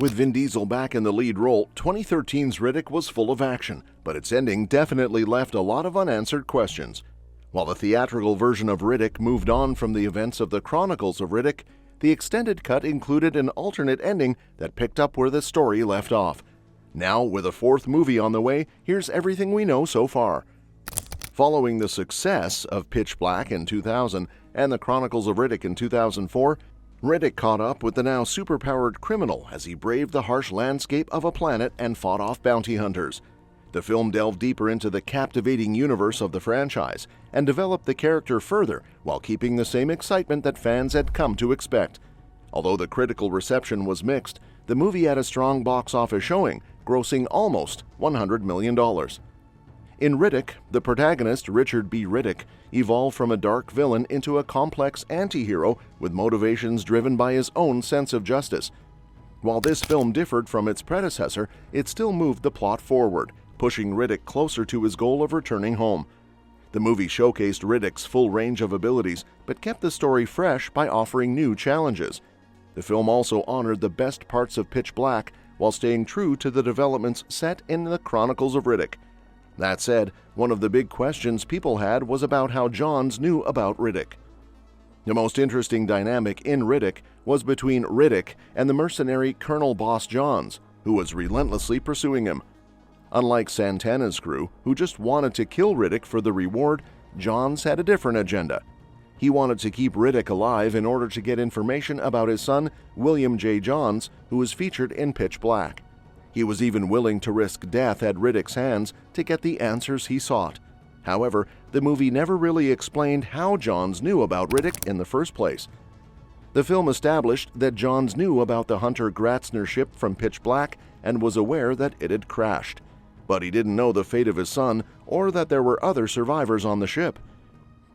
With Vin Diesel back in the lead role, 2013's Riddick was full of action, but its ending definitely left a lot of unanswered questions. While the theatrical version of Riddick moved on from the events of the Chronicles of Riddick, the extended cut included an alternate ending that picked up where the story left off. Now, with a fourth movie on the way, here's everything we know so far. Following the success of Pitch Black in 2000 and the Chronicles of Riddick in 2004, Riddick caught up with the now superpowered criminal as he braved the harsh landscape of a planet and fought off bounty hunters. The film delved deeper into the captivating universe of the franchise and developed the character further while keeping the same excitement that fans had come to expect. Although the critical reception was mixed, the movie had a strong box office showing, grossing almost $100 million. In Riddick, the protagonist, Richard B. Riddick, evolved from a dark villain into a complex anti-hero with motivations driven by his own sense of justice. While this film differed from its predecessor, it still moved the plot forward, pushing Riddick closer to his goal of returning home. The movie showcased Riddick's full range of abilities, but kept the story fresh by offering new challenges. The film also honored the best parts of Pitch Black while staying true to the developments set in the Chronicles of Riddick. That said, one of the big questions people had was about how Johns knew about Riddick. The most interesting dynamic in Riddick was between Riddick and the mercenary Colonel Boss Johns, who was relentlessly pursuing him. Unlike Santana's crew, who just wanted to kill Riddick for the reward, Johns had a different agenda. He wanted to keep Riddick alive in order to get information about his son, William J. Johns, who was featured in Pitch Black. He was even willing to risk death at Riddick's hands to get the answers he sought. However, the movie never really explained how Johns knew about Riddick in the first place. The film established that Johns knew about the Hunter Gratzner ship from Pitch Black and was aware that it had crashed. But he didn't know the fate of his son or that there were other survivors on the ship.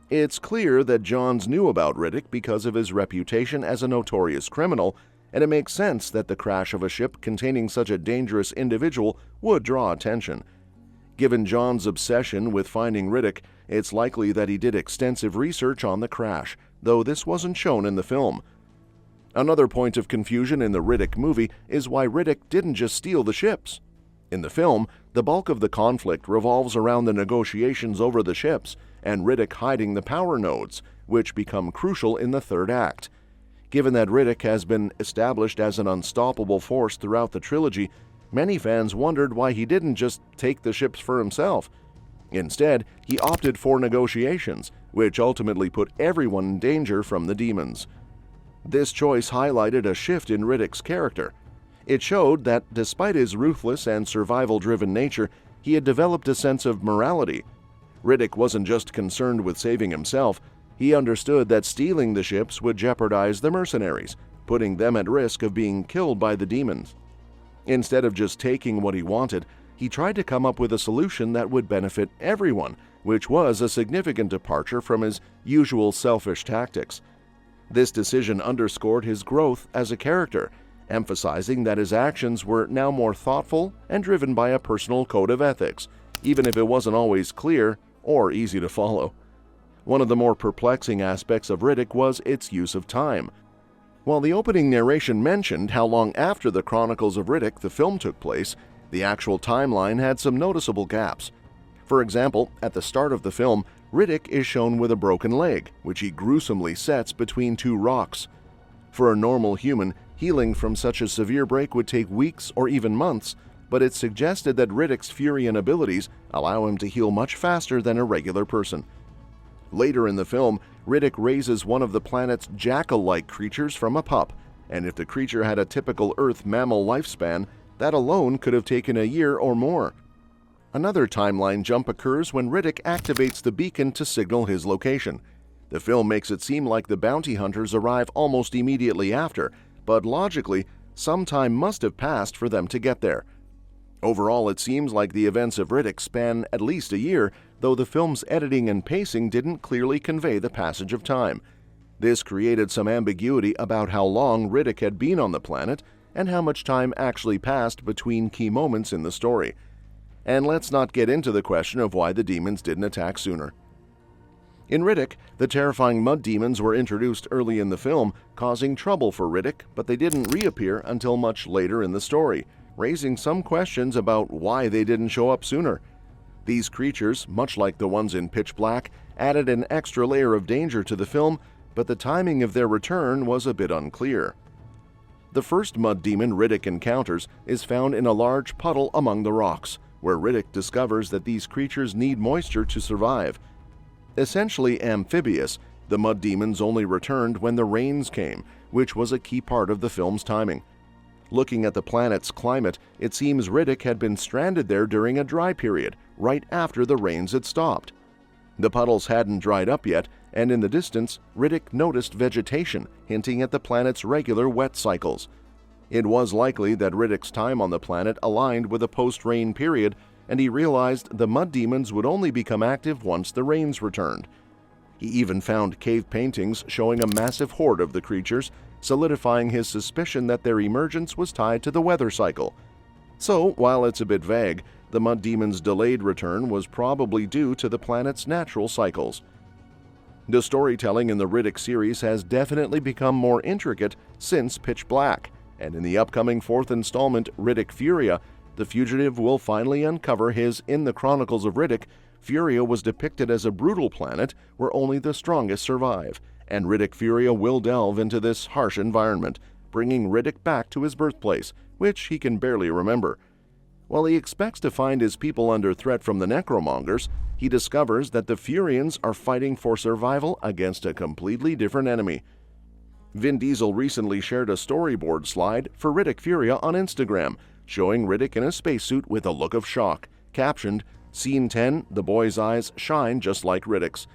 It's clear that Johns knew about Riddick because of his reputation as a notorious criminal, and it makes sense that the crash of a ship containing such a dangerous individual would draw attention. Given Johns' obsession with finding Riddick, it's likely that he did extensive research on the crash, though this wasn't shown in the film. Another point of confusion in the Riddick movie is why Riddick didn't just steal the ships. In the film, the bulk of the conflict revolves around the negotiations over the ships and Riddick hiding the power nodes, which become crucial in the third act. Given that Riddick has been established as an unstoppable force throughout the trilogy, many fans wondered why he didn't just take the ships for himself. Instead, he opted for negotiations, which ultimately put everyone in danger from the demons. This choice highlighted a shift in Riddick's character. It showed that despite his ruthless and survival-driven nature, he had developed a sense of morality. Riddick wasn't just concerned with saving himself. He understood that stealing the ships would jeopardize the mercenaries, putting them at risk of being killed by the demons. Instead of just taking what he wanted, he tried to come up with a solution that would benefit everyone, which was a significant departure from his usual selfish tactics. This decision underscored his growth as a character, emphasizing that his actions were now more thoughtful and driven by a personal code of ethics, even if it wasn't always clear or easy to follow. One of the more perplexing aspects of Riddick was its use of time. While the opening narration mentioned how long after the Chronicles of Riddick the film took place, the actual timeline had some noticeable gaps. For example, at the start of the film, Riddick is shown with a broken leg, which he gruesomely sets between two rocks. For a normal human, healing from such a severe break would take weeks or even months, but it's suggested that Riddick's Furian abilities allow him to heal much faster than a regular person. Later in the film, Riddick raises one of the planet's jackal-like creatures from a pup, and if the creature had a typical Earth mammal lifespan, that alone could have taken a year or more. Another timeline jump occurs when Riddick activates the beacon to signal his location. The film makes it seem like the bounty hunters arrive almost immediately after, but logically, some time must have passed for them to get there. Overall, it seems like the events of Riddick span at least a year, though the film's editing and pacing didn't clearly convey the passage of time. This created some ambiguity about how long Riddick had been on the planet and how much time actually passed between key moments in the story. And let's not get into the question of why the demons didn't attack sooner. In Riddick, the terrifying mud demons were introduced early in the film, causing trouble for Riddick, but they didn't reappear until much later in the story, raising some questions about why they didn't show up sooner. These creatures, much like the ones in Pitch Black, added an extra layer of danger to the film, but the timing of their return was a bit unclear. The first mud demon Riddick encounters is found in a large puddle among the rocks, where Riddick discovers that these creatures need moisture to survive. Essentially amphibious, the mud demons only returned when the rains came, which was a key part of the film's timing. Looking at the planet's climate, it seems Riddick had been stranded there during a dry period, right after the rains had stopped. The puddles hadn't dried up yet, and in the distance, Riddick noticed vegetation, hinting at the planet's regular wet cycles. It was likely that Riddick's time on the planet aligned with a post-rain period, and he realized the mud demons would only become active once the rains returned. He even found cave paintings showing a massive horde of the creatures, solidifying his suspicion that their emergence was tied to the weather cycle. So, while it's a bit vague, the mud demons' delayed return was probably due to the planet's natural cycles. The storytelling in the Riddick series has definitely become more intricate since Pitch Black, and in the upcoming fourth installment, Riddick Furia, the fugitive will finally uncover in the Chronicles of Riddick. Furia was depicted as a brutal planet where only the strongest survive, and Riddick Furia will delve into this harsh environment, bringing Riddick back to his birthplace, which he can barely remember. While he expects to find his people under threat from the necromongers, he discovers that the Furians are fighting for survival against a completely different enemy. Vin Diesel recently shared a storyboard slide for Riddick Furia on Instagram, showing Riddick in a spacesuit with a look of shock, captioned, "Scene 10, the boy's eyes shine just like Riddick's."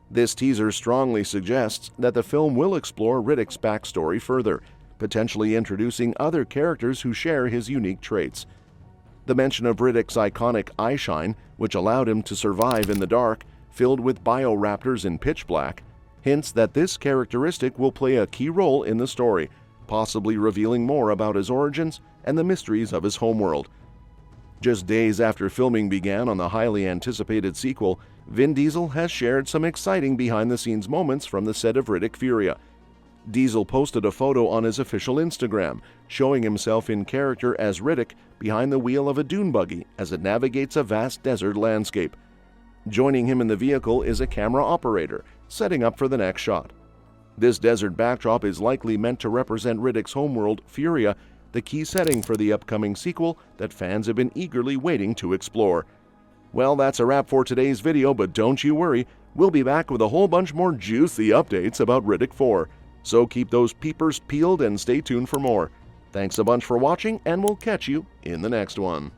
This teaser strongly suggests that the film will explore Riddick's backstory further, potentially introducing other characters who share his unique traits. The mention of Riddick's iconic eye shine, which allowed him to survive in the dark, filled with bioraptors in Pitch Black, hints that this characteristic will play a key role in the story, possibly revealing more about his origins and the mysteries of his homeworld. Just days after filming began on the highly anticipated sequel, Vin Diesel has shared some exciting behind-the-scenes moments from the set of Riddick Furia. Diesel posted a photo on his official Instagram, showing himself in character as Riddick behind the wheel of a dune buggy as it navigates a vast desert landscape. Joining him in the vehicle is a camera operator, setting up for the next shot. This desert backdrop is likely meant to represent Riddick's homeworld, Furia, the key setting for the upcoming sequel that fans have been eagerly waiting to explore. Well, that's a wrap for today's video, but don't you worry, we'll be back with a whole bunch more juicy updates about Riddick 4. So keep those peepers peeled and stay tuned for more. Thanks a bunch for watching, and we'll catch you in the next one.